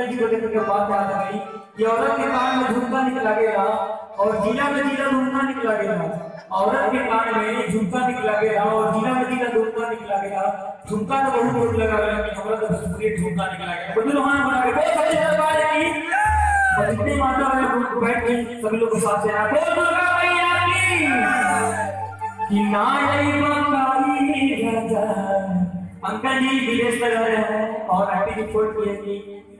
Uncle जी को देख के बात याद आ गई कि औरत के कान में झुमका निकला गया और जिला में जिला झुमका निकला गया। औरत के कान में झुमका निकला गया और जिला में जिला झुमका निकला गया। झुमका तो बहुत जोर लगा गया कि हमरा तो भोजपुरी झुमका निकला गया। बदल वहां बना के बहुत अच्छे दरबार की और इतनी मात्रा में बैठ के सभी लोग साथ से बोल दुर्गा मैया की कि ना यही बंगाली राजा। अंकल जी विदेश में रह रहे हैं और आईटी की छोड़ की है कि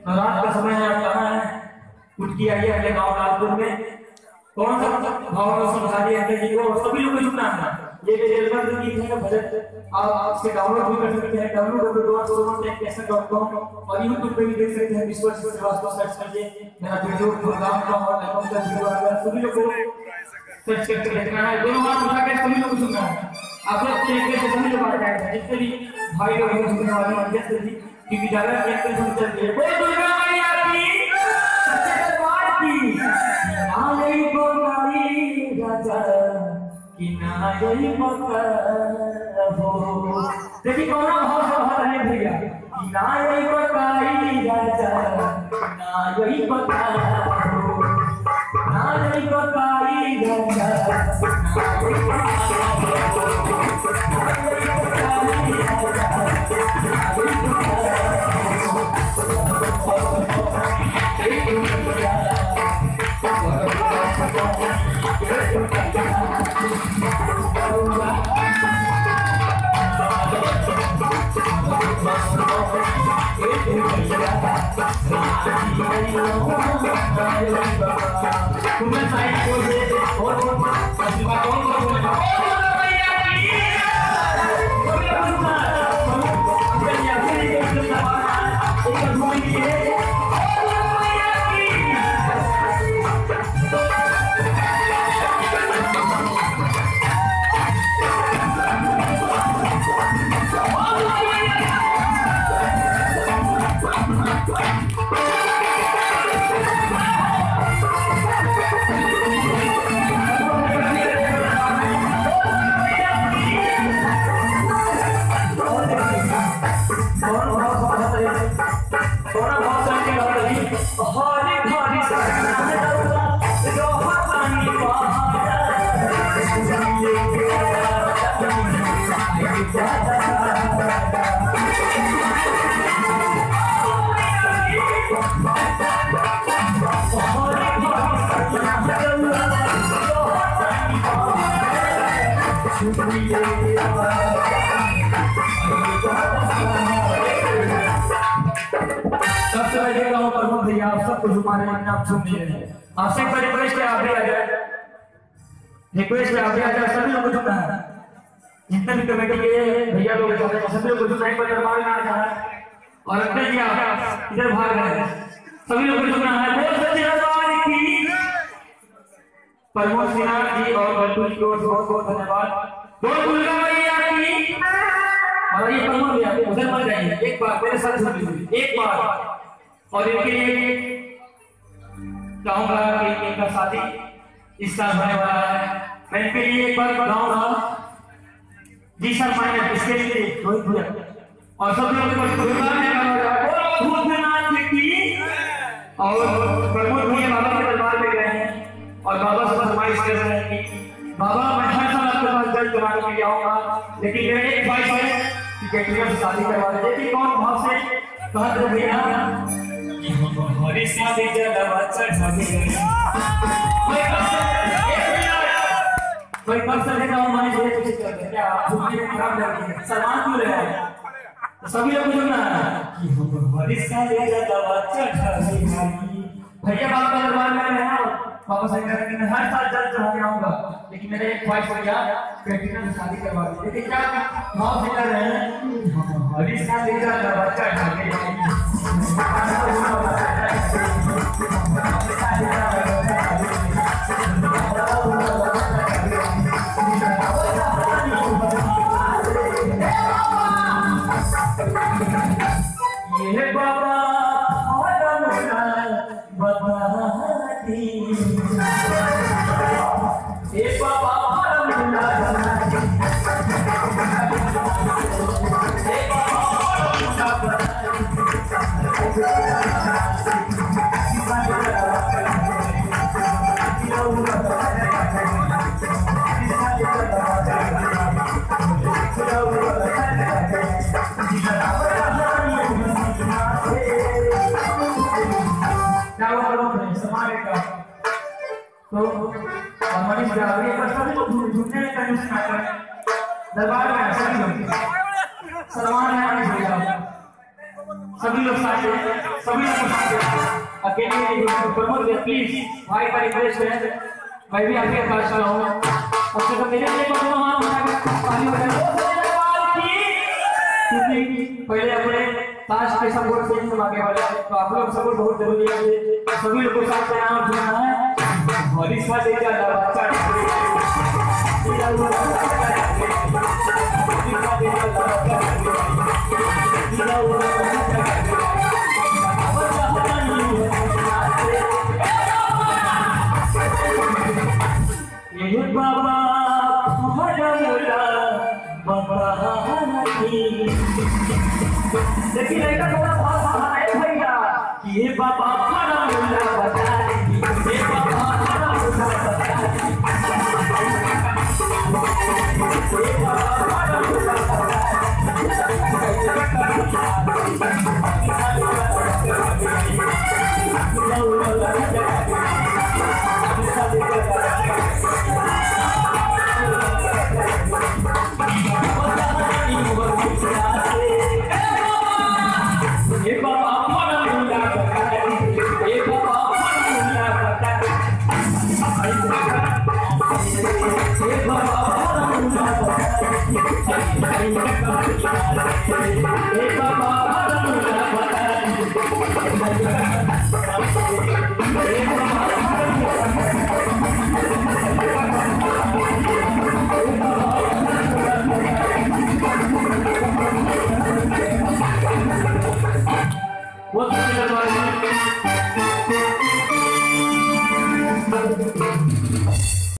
रात का समय है, कहाँ है कुछ किया गया है गाँव लालपुर में। कौन सा भाव समझा दिया अंकल जी को सभी लोग को सुनना है। ये रेलवर गीत है भजन आप आपसे डाउनलोड भी कर सकते हैं www.somantekcassette.com और यूट्यूब पे भी देख सकते हैं। विश्वास श्रीवास्तव सर्च करिए मेरा वीडियो प्रोग्राम का और एल्बम का वीडियो आ गया। सभी लोग को सर्च करके देखना है। दोनों हाथ उठा के सभी लोग को सुनना है। आप लोग तरीके से सभी लोग आ जाएंगे जितने भी भाई लोग सुनने वाले हैं जैसे भी क्योंकि ज्यादा कैसे सुन चलती है। बोल दुर्गा मैया की सच्चे दरबार की ना यही बंगाली राजा कि ना यही बंगाल हो। देखिए कौन भाव से भाव है भैया कि ना यही बंगाली राजा ना यही बंगाल हो। ना यही बंगाली राजा ना यही तुम्हें साइड को दे और प्रतिभा कौन सा बोलेगा सबसे पहले गाँव प्रभु भैया आप सब कुछ हमारे आप सुन रहे हैं। आपसे रिक्वेस्ट है आप भी आ जाए, रिक्वेस्ट है आप भी आ जाए। सभी लोग सुनना है जितने भी कमेटी के भैया लोग सभी लोग सुनना है। दरबार में आ जाए और अंकल जी आप इधर भाग रहे हैं सभी लोग सुनना है। बहुत सच्चे दरबार की प्रमोद सिन्हा जी और बंधु जी को बहुत बहुत धन्यवाद। बोल दुर्गा मैया की और ये प्रमोद भैया उधर मत जाइए एक बार मेरे साथ सुन लीजिए एक बार। और इनके लिए चाहूंगा कि इनका शादी इस साल होने वाला है। मैं इनके लिए एक बार गाऊंगा जी सर माइनस इसके लिए रोहित भैया और सब लोग दुर्गा भूतनाथ की और प्रमोद भैया बाबा के दरबार में गए हैं और बाबा से फरमाइश कर रहे हैं कि बाबा मैं हर साल आपके पास जल चढ़ाने के लिए आऊंगा लेकिन मेरे एक भाई है कि कैटरीना से शादी करवा दे। देखिए कौन भाव से कहा तो भैया हमारी शादी जलवा चढ़ाने कोई कब से देखा हमारे लिए कुछ करते क्या आप सुनने में खराब लगती है सलमान क्यों रहे हैं तो सभी लोग सुनना है कि हमारी शादी जलवा चढ़ाने भैया बाबा का दरबार में रहे हैं बाबा साहब कह रहे हैं हर साल जल चढ़ाने आऊंगा लेकिन मेरे एक ख्वाहिश हो गया कैटरीना से शादी करवा दी। देखिए क्या भाव से कर रहे हैं हमारी शादी जलवा चढ़ाने ये बाबा बताती ये बाबा ये बाबा तो हमारी बराबरी पर सभी लोग झूठने का यूज करते हैं। दरबार में सभी लोग सलमान खान भैया सभी लोग साथ सभी लोग साथ अकेले प्रमोद प्लीज भाई का रिक्वेस्ट है, मैं भी आपके पास चला हूँ सबसे तो मेरे लिए पानी पहले अपने ताश के सपोर्ट से आगे वाले तो आप लोग सपोर्ट बहुत जरूरी है, सभी लोग को साथ देना और जुड़ना है और इस बार देखा बाबा देखिए लड़का थोड़ा है भैया ये बाबा बड़ा मुल्ला बता ये बाबा बड़ा मुल्ला बता ये बाबा बड़ा मुल्ला What's the